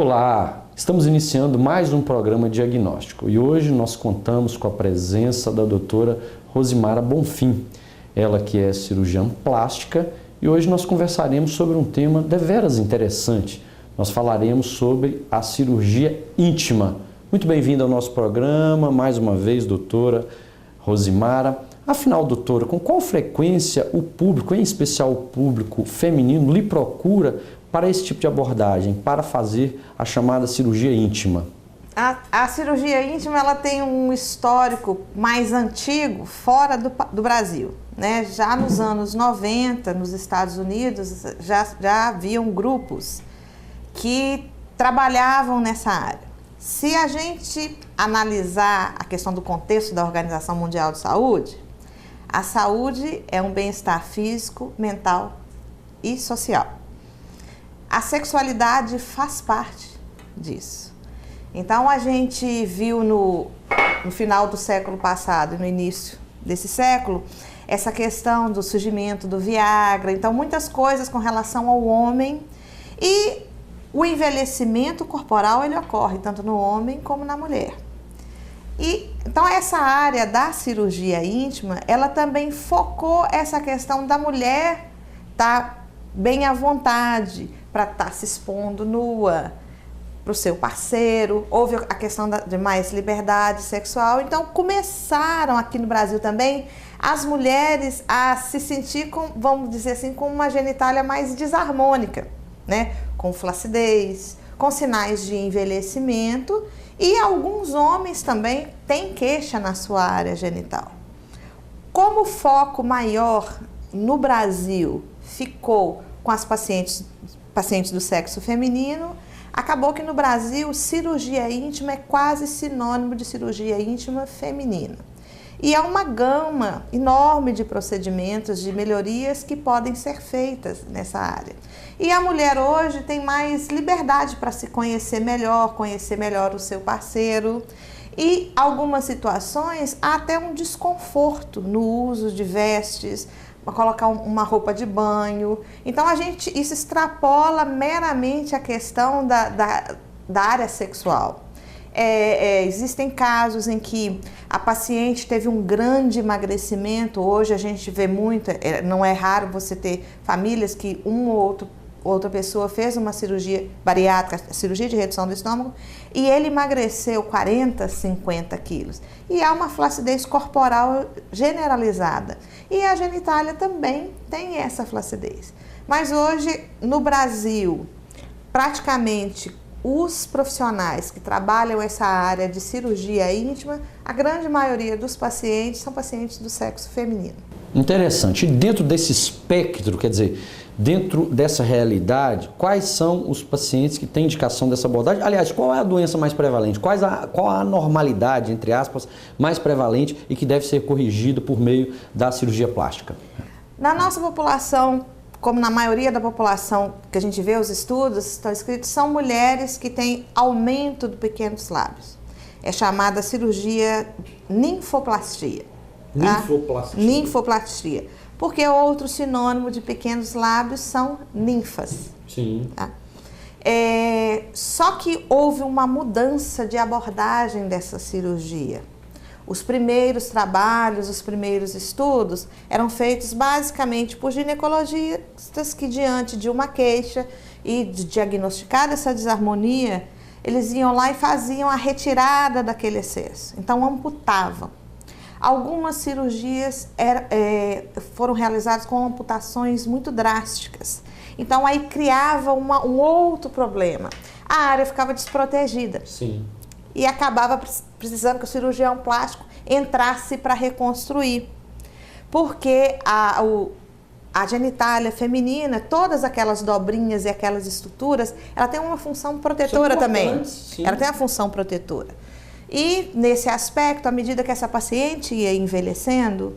Olá, estamos iniciando mais um programa diagnóstico e hoje nós contamos com a presença da doutora Rosimara Bonfim, ela que é cirurgiã plástica, e hoje nós conversaremos sobre um tema deveras interessante. Nós falaremos sobre a cirurgia íntima. Muito bem-vinda ao nosso programa, mais uma vez, doutora Rosimara. Afinal, doutora, com qual frequência o público, em especial o público feminino, lhe procura para esse tipo de abordagem, para fazer a chamada cirurgia íntima? A cirurgia íntima ela tem um histórico mais antigo fora do Brasil, né? Já nos anos 90, nos Estados Unidos, já haviam grupos que trabalhavam nessa área. Se a gente analisar a questão do contexto da Organização Mundial de Saúde, a saúde é um bem-estar físico, mental e social. A sexualidade faz parte disso. Então, a gente viu no final do século passado e no início desse século, essa questão do surgimento do Viagra. Então, muitas coisas com relação ao homem. E o envelhecimento corporal, ele ocorre tanto no homem como na mulher. Então, essa área da cirurgia íntima, ela também focou essa questão da mulher estar bem à vontade, para estar se expondo nua para o seu parceiro. Houve a questão de mais liberdade sexual. Então, começaram aqui no Brasil também as mulheres a se sentir, vamos dizer assim, com uma genitália mais desarmônica, né? Com flacidez, com sinais de envelhecimento, e alguns homens também têm queixa na sua área genital. Como o foco maior no Brasil ficou com as pacientes do sexo feminino, acabou que no Brasil cirurgia íntima é quase sinônimo de cirurgia íntima feminina. E há uma gama enorme de procedimentos, de melhorias que podem ser feitas nessa área. E a mulher hoje tem mais liberdade para se conhecer melhor o seu parceiro. E algumas situações há até um desconforto no uso de vestes, para colocar uma roupa de banho. Então, isso extrapola meramente a questão da área sexual. Existem casos em que a paciente teve um grande emagrecimento. Hoje a gente vê muito, não é raro você ter famílias que outra pessoa fez uma cirurgia bariátrica, cirurgia de redução do estômago, e ele emagreceu 40, 50 quilos. E há uma flacidez corporal generalizada. E a genitália também tem essa flacidez. Mas hoje, no Brasil, praticamente os profissionais que trabalham essa área de cirurgia íntima, a grande maioria dos pacientes são pacientes do sexo feminino. Interessante. E dentro desse espectro, quer dizer, dentro dessa realidade, quais são os pacientes que têm indicação dessa abordagem? Aliás, qual é a doença mais prevalente? Qual a anormalidade, entre aspas, mais prevalente e que deve ser corrigida por meio da cirurgia plástica? Na nossa população, como na maioria da população que a gente vê os estudos, estão escritos, são mulheres que têm aumento do pequenos lábios. É chamada cirurgia ninfoplastia. Tá? Ninfoplastia. Porque outro sinônimo de pequenos lábios são ninfas. Sim. Tá? Só que houve uma mudança de abordagem dessa cirurgia. Os primeiros trabalhos, os primeiros estudos eram feitos basicamente por ginecologistas que, diante de uma queixa e de diagnosticar essa desarmonia, eles iam lá e faziam a retirada daquele excesso. Então, amputavam. Algumas cirurgias foram realizadas com amputações muito drásticas. Então, aí criava um outro problema. A área ficava desprotegida. Sim. E acabava precisando que o cirurgião plástico entrasse para reconstruir. Porque a genitália feminina, todas aquelas dobrinhas e aquelas estruturas, ela tem uma função protetora também. Sim. Ela tem a função protetora. E, nesse aspecto, à medida que essa paciente ia envelhecendo,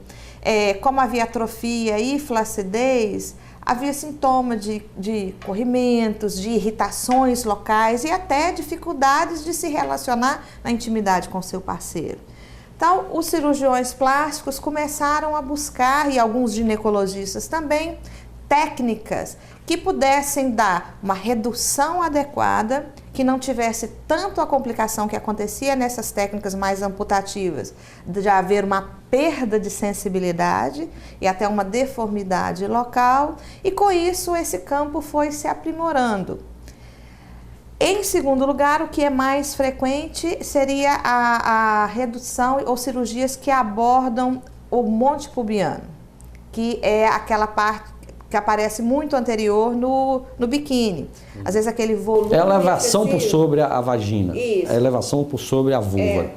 como havia atrofia e flacidez, havia sintoma de corrimentos, de irritações locais e até dificuldades de se relacionar na intimidade com seu parceiro. Então, os cirurgiões plásticos começaram a buscar, e alguns ginecologistas também, técnicas que pudessem dar uma redução adequada que não tivesse tanto a complicação que acontecia nessas técnicas mais amputativas, de haver uma perda de sensibilidade e até uma deformidade local, e com isso esse campo foi se aprimorando. Em segundo lugar, o que é mais frequente seria a redução ou cirurgias que abordam o monte pubiano, que é aquela parte que aparece muito anterior no biquíni. Às vezes aquele volume... É a elevação por sobre a vagina. Isso. É a elevação por sobre a vulva.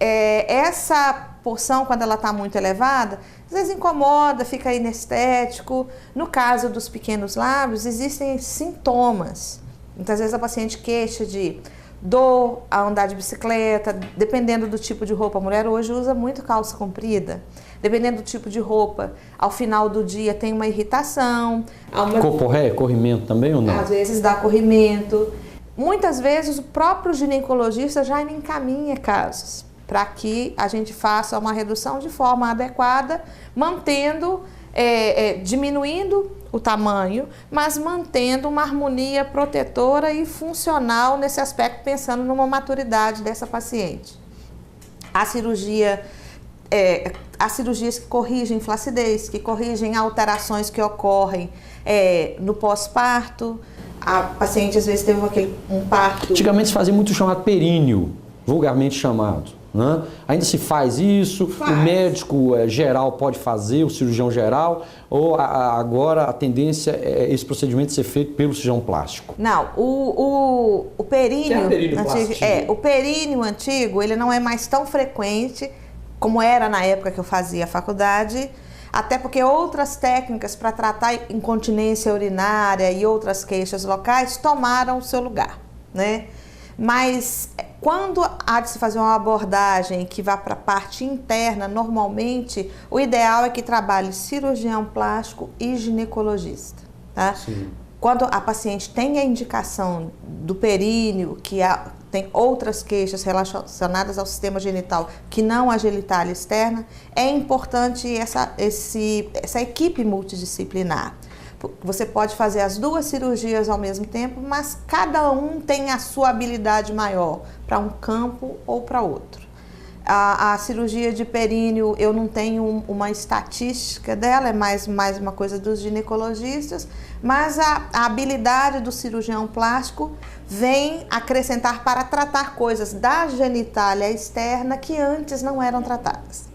Essa porção, quando ela está muito elevada, às vezes incomoda, fica inestético. No caso dos pequenos lábios, existem sintomas. Muitas vezes a paciente queixa de dor ao andar de bicicleta, dependendo do tipo de roupa. A mulher hoje usa muito calça comprida. Dependendo do tipo de roupa, ao final do dia tem uma irritação. Corporré, corrimento também ou não? Às vezes dá corrimento. Muitas vezes o próprio ginecologista já encaminha casos para que a gente faça uma redução de forma adequada, mantendo, diminuindo o tamanho, mas mantendo uma harmonia protetora e funcional nesse aspecto, pensando numa maturidade dessa paciente. As cirurgias que corrigem flacidez, que corrigem alterações que ocorrem no pós-parto. A paciente às vezes teve um parto... Antigamente se fazia muito chamado períneo, vulgarmente chamado. Né? Ainda se faz isso, o médico geral pode fazer, o cirurgião geral, ou agora a tendência é esse procedimento ser feito pelo cirurgião plástico? Não, o períneo, o períneo antigo, ele não é mais tão frequente como era na época que eu fazia a faculdade, até porque outras técnicas para tratar incontinência urinária e outras queixas locais tomaram o seu lugar, né? Mas quando há de se fazer uma abordagem que vá para a parte interna, normalmente o ideal é que trabalhe cirurgião plástico e ginecologista, tá? Sim. Quando a paciente tem a indicação do períneo, que tem outras queixas relacionadas ao sistema genital que não a genitália externa, é importante essa equipe multidisciplinar. Você pode fazer as duas cirurgias ao mesmo tempo, mas cada um tem a sua habilidade maior para um campo ou para outro. A cirurgia de períneo, eu não tenho uma estatística dela, é mais uma coisa dos ginecologistas, mas a habilidade do cirurgião plástico vem acrescentar para tratar coisas da genitália externa que antes não eram tratadas.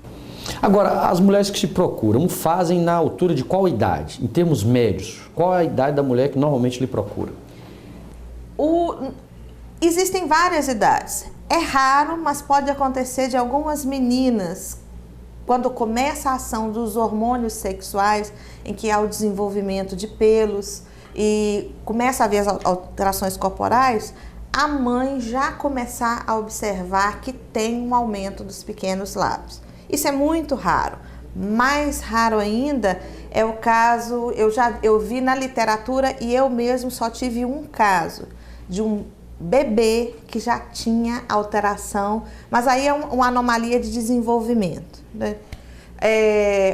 Agora, as mulheres que se procuram fazem na altura de qual idade? Em termos médios, qual é a idade da mulher que normalmente lhe procura? Existem várias idades. É raro, mas pode acontecer de algumas meninas, quando começa a ação dos hormônios sexuais, em que há o desenvolvimento de pelos e começa a haver as alterações corporais, a mãe já começar a observar que tem um aumento dos pequenos lábios. Isso é muito raro. Mais raro ainda é o caso, eu vi na literatura e eu mesmo só tive um caso de um bebê que já tinha alteração, mas aí é uma anomalia de desenvolvimento, né?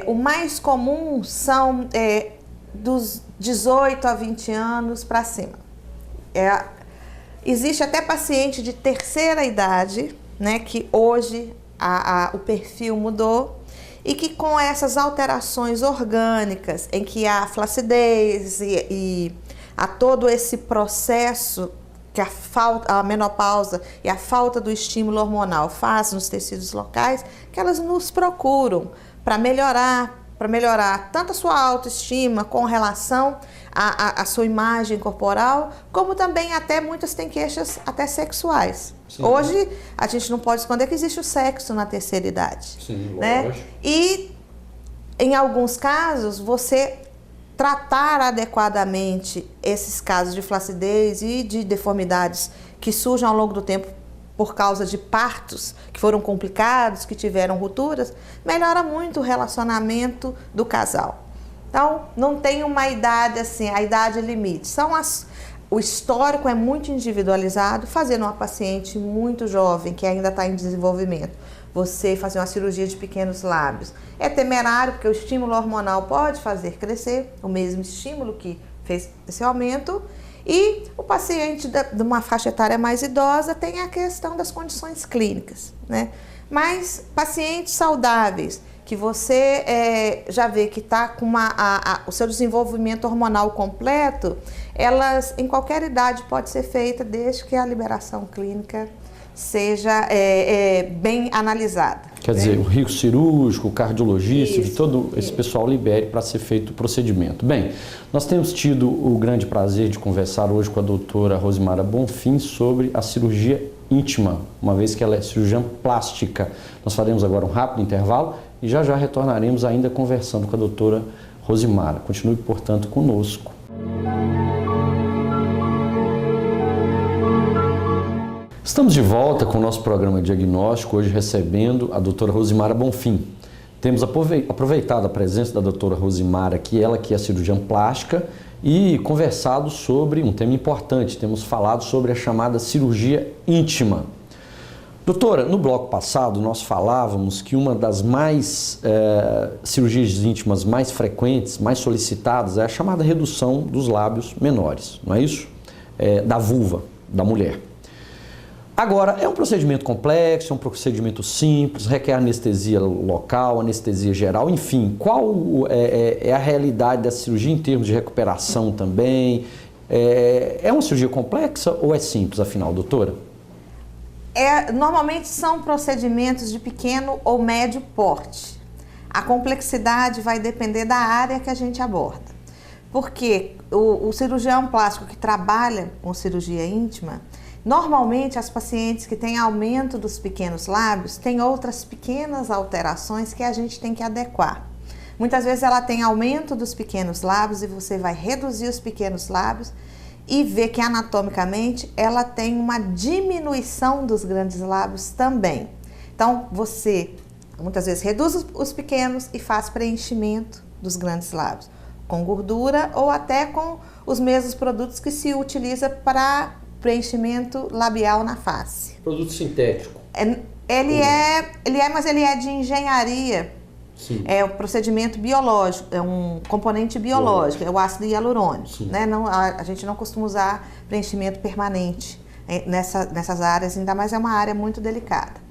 O mais comum são dos 18 a 20 anos para cima. Existe até paciente de terceira idade, né, que hoje o perfil mudou e que com essas alterações orgânicas em que há flacidez e há todo esse processo que a menopausa e a falta do estímulo hormonal faz nos tecidos locais, que elas nos procuram para melhorar tanto a sua autoestima com relação à sua imagem corporal, como também até muitas têm queixas até sexuais. Sim. Hoje a gente não pode esconder que existe o sexo na terceira idade. Sim, né? Lógico. E em alguns casos você tratar adequadamente esses casos de flacidez e de deformidades que surgem ao longo do tempo por causa de partos que foram complicados, que tiveram rupturas, melhora muito o relacionamento do casal. Então, não tem uma idade assim, a idade limite. O histórico é muito individualizado, fazendo uma paciente muito jovem, que ainda está em desenvolvimento, você fazer uma cirurgia de pequenos lábios. É temerário, porque o estímulo hormonal pode fazer crescer, o mesmo estímulo que fez esse aumento, E o paciente de uma faixa etária mais idosa tem a questão das condições clínicas, né? Mas pacientes saudáveis, que você já vê que está com o seu desenvolvimento hormonal completo, elas em qualquer idade pode ser feita desde que a liberação clínica seja bem analisada. Quer dizer, o rico cirúrgico, o cardiologista, que todo esse pessoal libere para ser feito o procedimento. Bem, nós temos tido o grande prazer de conversar hoje com a doutora Rosimara Bonfim sobre a cirurgia íntima, uma vez que ela é cirurgiã plástica. Nós faremos agora um rápido intervalo e já retornaremos ainda conversando com a doutora Rosimara. Continue, portanto, conosco. Estamos de volta com o nosso programa diagnóstico, hoje recebendo a doutora Rosimara Bonfim. Temos aproveitado a presença da doutora Rosimara, ela que é cirurgiã plástica, e conversado sobre um tema importante. Temos falado sobre a chamada cirurgia íntima. Doutora, no bloco passado nós falávamos que uma das cirurgias íntimas mais frequentes, mais solicitadas, é a chamada redução dos lábios menores, não é isso? Da vulva da mulher. Agora, é um procedimento complexo, é um procedimento simples, requer anestesia local, anestesia geral, enfim, qual é a realidade dessa cirurgia em termos de recuperação também? É uma cirurgia complexa ou é simples, afinal, doutora? Normalmente são procedimentos de pequeno ou médio porte. A complexidade vai depender da área que a gente aborda. Porque o cirurgião plástico que trabalha com cirurgia íntima, normalmente as pacientes que têm aumento dos pequenos lábios têm outras pequenas alterações que a gente tem que adequar. Muitas vezes ela tem aumento dos pequenos lábios e você vai reduzir os pequenos lábios e ver que anatomicamente ela tem uma diminuição dos grandes lábios também. Então você muitas vezes reduz os pequenos e faz preenchimento dos grandes lábios com gordura ou até com os mesmos produtos que se utiliza para preenchimento labial na face. Produto sintético. Mas ele é de engenharia. Sim. É um procedimento biológico, é um componente biológico, é o ácido hialurônico. Né? A gente não costuma usar preenchimento permanente nessas áreas, ainda mais é uma área muito delicada.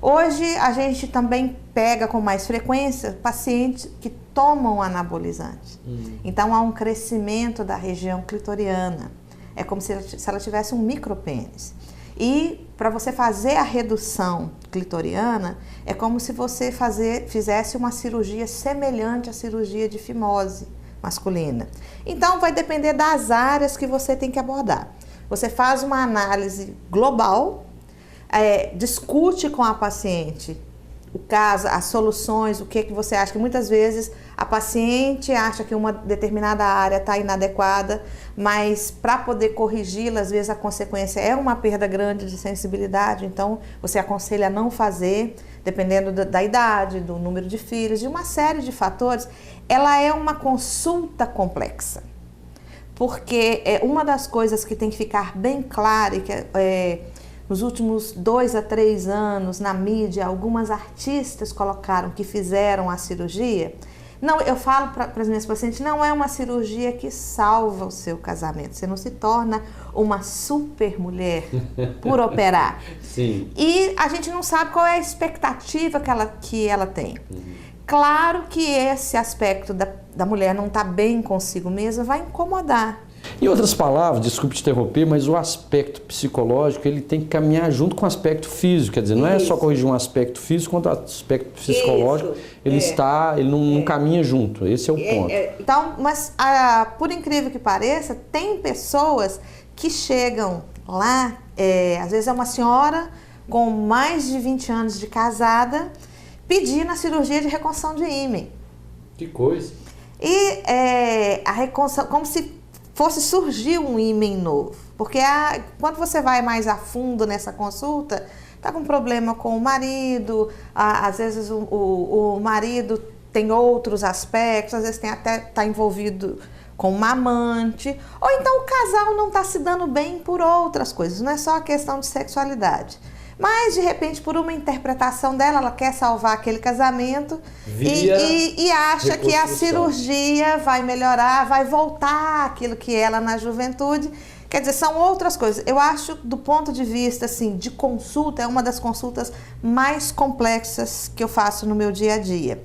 Hoje a gente também pega com mais frequência pacientes que tomam anabolizantes. Então há um crescimento da região clitoriana. É como se ela tivesse um micropênis. E para você fazer a redução clitoriana, é como se você fizesse uma cirurgia semelhante à cirurgia de fimose masculina. Então vai depender das áreas que você tem que abordar. Você faz uma análise global, discute com a paciente o caso, as soluções, o que você acha, que muitas vezes a paciente acha que uma determinada área está inadequada, mas para poder corrigi-la, às vezes a consequência é uma perda grande de sensibilidade, então você aconselha a não fazer, dependendo da idade, do número de filhos, de uma série de fatores. Ela é uma consulta complexa, porque uma das coisas que tem que ficar bem clara e que nos últimos 2 a 3 anos, na mídia, algumas artistas colocaram que fizeram a cirurgia. Não, eu falo para as minhas pacientes, não é uma cirurgia que salva o seu casamento. Você não se torna uma super mulher por operar. Sim. E a gente não sabe qual é a expectativa que ela tem. Claro que esse aspecto da mulher não estar bem consigo mesma vai incomodar. Em outras palavras, desculpe te interromper, mas o aspecto psicológico ele tem que caminhar junto com o aspecto físico, quer dizer, não é só corrigir um aspecto físico, quanto o aspecto psicológico, ele não caminha junto, esse é o ponto. Então, mas por incrível que pareça, tem pessoas que chegam lá, às vezes é uma senhora com mais de 20 anos de casada, pedindo a cirurgia de reconstrução de ímen. Que coisa! E a reconstrução, como se fosse surgir um ímen novo, porque quando você vai mais a fundo nessa consulta, está com problema com o marido, às vezes o marido tem outros aspectos, às vezes está envolvido com uma amante, ou então o casal não está se dando bem por outras coisas, não é só a questão de sexualidade. Mas, de repente, por uma interpretação dela, ela quer salvar aquele casamento e acha que a cirurgia vai melhorar, vai voltar aquilo que ela na juventude Quer dizer, são outras coisas. Eu acho, do ponto de vista assim, de consulta, é uma das consultas mais complexas que eu faço no meu dia a dia.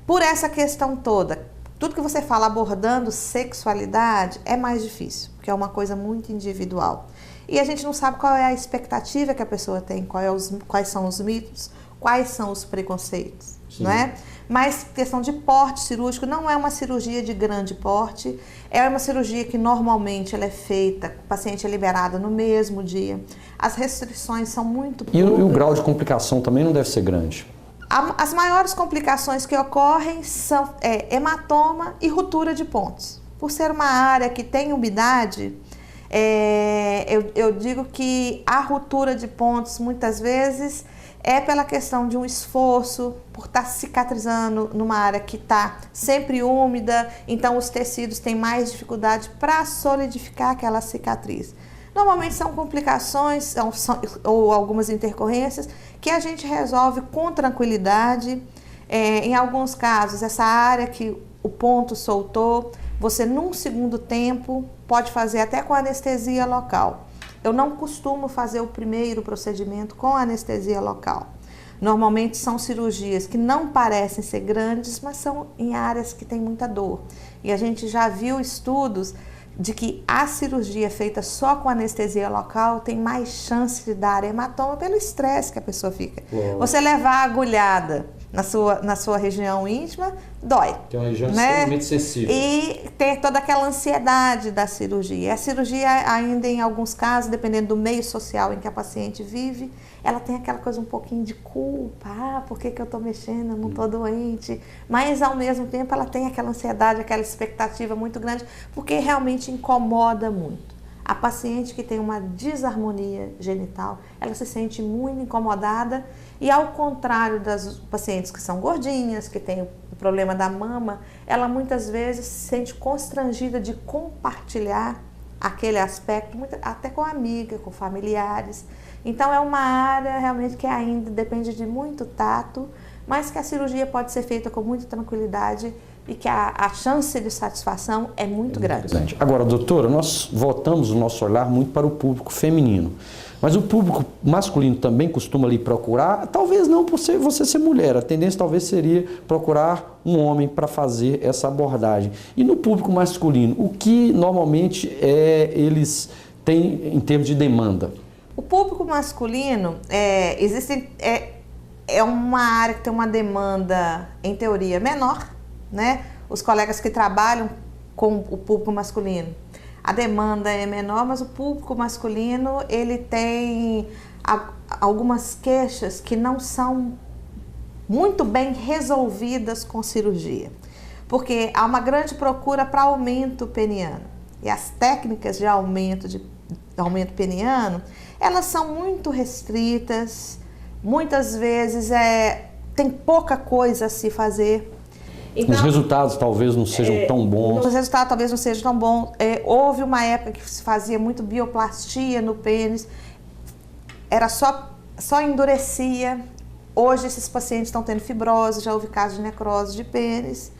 Por essa questão toda, tudo que você fala abordando sexualidade é mais difícil, porque é uma coisa muito individual. E a gente não sabe qual é a expectativa que a pessoa tem, quais são os mitos, quais são os preconceitos, não é? Mas questão de porte cirúrgico não é uma cirurgia de grande porte, é uma cirurgia que normalmente ela é feita, o paciente é liberado no mesmo dia, as restrições são muito poucas. E o grau de complicação também não deve ser grande? As maiores complicações que ocorrem são hematoma e ruptura de pontos. Por ser uma área que tem umidade, eu digo que a ruptura de pontos muitas vezes é pela questão de um esforço, por estar cicatrizando numa área que está sempre úmida, então os tecidos têm mais dificuldade para solidificar aquela cicatriz. Normalmente são complicações ou algumas intercorrências que a gente resolve com tranquilidade. Em alguns casos, essa área que o ponto soltou, você num segundo tempo pode fazer até com anestesia local. Eu não costumo fazer o primeiro procedimento com anestesia local. Normalmente são cirurgias que não parecem ser grandes, mas são em áreas que tem muita dor. E a gente já viu estudos de que a cirurgia feita só com anestesia local tem mais chance de dar hematoma pelo estresse que a pessoa fica. Uou. Você levar a agulhada na sua região íntima, dói. Que é uma região né? extremamente sensível. E tem toda aquela ansiedade da cirurgia. A cirurgia ainda em alguns casos, dependendo do meio social em que a paciente vive, ela tem aquela coisa um pouquinho de culpa. Por que eu estou mexendo? Eu não estou doente. Mas ao mesmo tempo ela tem aquela ansiedade, aquela expectativa muito grande, porque realmente incomoda muito. A paciente que tem uma desarmonia genital, ela se sente muito incomodada e ao contrário das pacientes que são gordinhas, que têm o problema da mama, ela muitas vezes se sente constrangida de compartilhar aquele aspecto, até com amiga, com familiares. Então é uma área realmente que ainda depende de muito tato, mas que a cirurgia pode ser feita com muita tranquilidade e que a chance de satisfação é muito grande. Agora, doutora, nós voltamos o nosso olhar muito para o público feminino, mas o público masculino também costuma lhe procurar, talvez não por você ser mulher, a tendência talvez seria procurar um homem para fazer essa abordagem. E no público masculino, o que normalmente eles têm em termos de demanda? O público masculino, é uma área que tem uma demanda, em teoria, menor, né? Os colegas que trabalham com o público masculino, a demanda é menor, mas o público masculino ele tem algumas queixas que não são muito bem resolvidas com cirurgia, porque há uma grande procura para aumento peniano e as técnicas de aumento peniano, elas são muito restritas, muitas vezes tem pouca coisa a se fazer. Então, os resultados talvez não sejam tão bons. Os resultados talvez não sejam tão bons. Houve uma época que se fazia muito bioplastia no pênis, era só endurecia. Hoje esses pacientes estão tendo fibrose, já houve casos de necrose de pênis.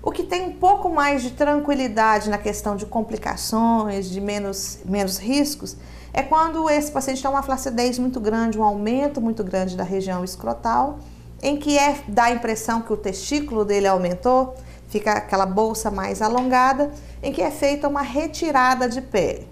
O que tem um pouco mais de tranquilidade na questão de complicações, de menos riscos, é quando esse paciente tem uma flacidez muito grande, um aumento muito grande da região escrotal, em que dá a impressão que o testículo dele aumentou, fica aquela bolsa mais alongada, em que é feita uma retirada de pele.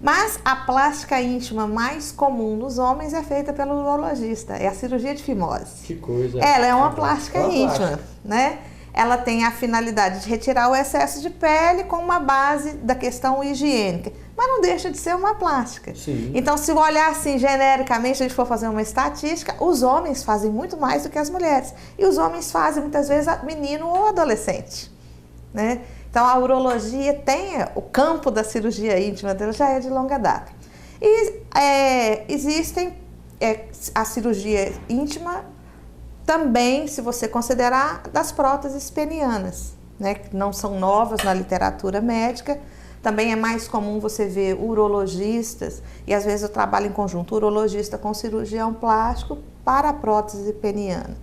Mas a plástica íntima mais comum nos homens é feita pelo urologista, é a cirurgia de fimose. Que coisa! Ela é uma plástica íntima, né? Ela tem a finalidade de retirar o excesso de pele com uma base da questão higiênica, mas não deixa de ser uma plástica. Sim. Então, se olhar assim genericamente, se a gente for fazer uma estatística, os homens fazem muito mais do que as mulheres. E os homens fazem muitas vezes menino ou adolescente, né? Então, a urologia tem o campo da cirurgia íntima dela já é de longa data. E existem a cirurgia íntima também, se você considerar, das próteses penianas, né, que não são novas na literatura médica. Também é mais comum você ver urologistas, e às vezes eu trabalho em conjunto, urologista com cirurgião plástico para a prótese peniana.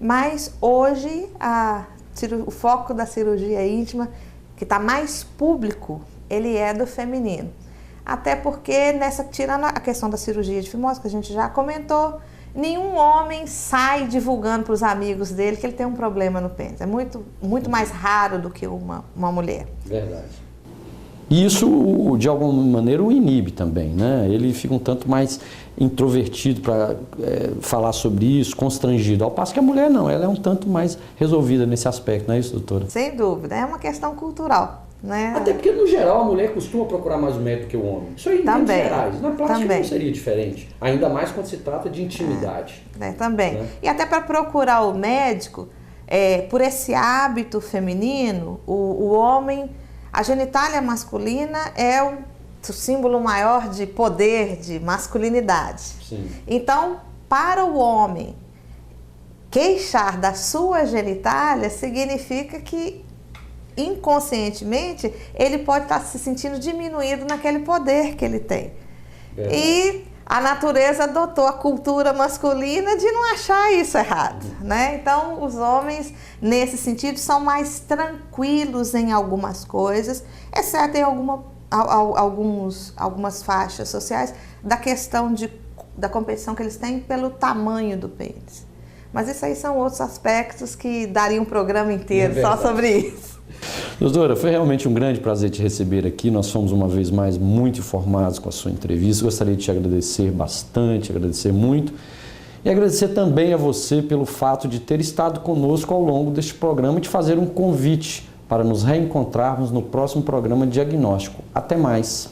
Mas hoje o foco da cirurgia íntima, que está mais público, ele é do feminino. até porque, tirando a questão da cirurgia de fimose, que a gente já comentou, nenhum homem sai divulgando para os amigos dele que ele tem um problema no pênis. É muito mais raro do que uma mulher. Verdade. E isso, de alguma maneira, o inibe também, né? Ele fica um tanto mais introvertido para falar sobre isso, constrangido. Ao passo que a mulher não, ela é um tanto mais resolvida nesse aspecto, não é isso, doutora? Sem dúvida, é uma questão cultural, né? Até porque, no geral, a mulher costuma procurar mais o médico que o homem. Isso aí em termos gerais. Na plástica não seria diferente. Ainda mais quando se trata de intimidade. Também. Né? E até para procurar o médico, por esse hábito feminino, o homem... A genitália masculina é o símbolo maior de poder, de masculinidade. Sim. Então, para o homem queixar da sua genitália significa que inconscientemente ele pode estar se sentindo diminuído naquele poder que ele tem. E a natureza adotou a cultura masculina de não achar isso errado, né? Então, os homens, nesse sentido, são mais tranquilos em algumas coisas, exceto em algumas faixas sociais, da questão da competição que eles têm pelo tamanho do pênis. Mas isso aí são outros aspectos que daria um programa inteiro só sobre isso. Doutora, foi realmente um grande prazer te receber aqui. Nós fomos uma vez mais muito informados com a sua entrevista. Gostaria de te agradecer bastante, agradecer muito. E agradecer também a você pelo fato de ter estado conosco ao longo deste programa e de fazer um convite para nos reencontrarmos no próximo programa Diagnóstico. Até mais!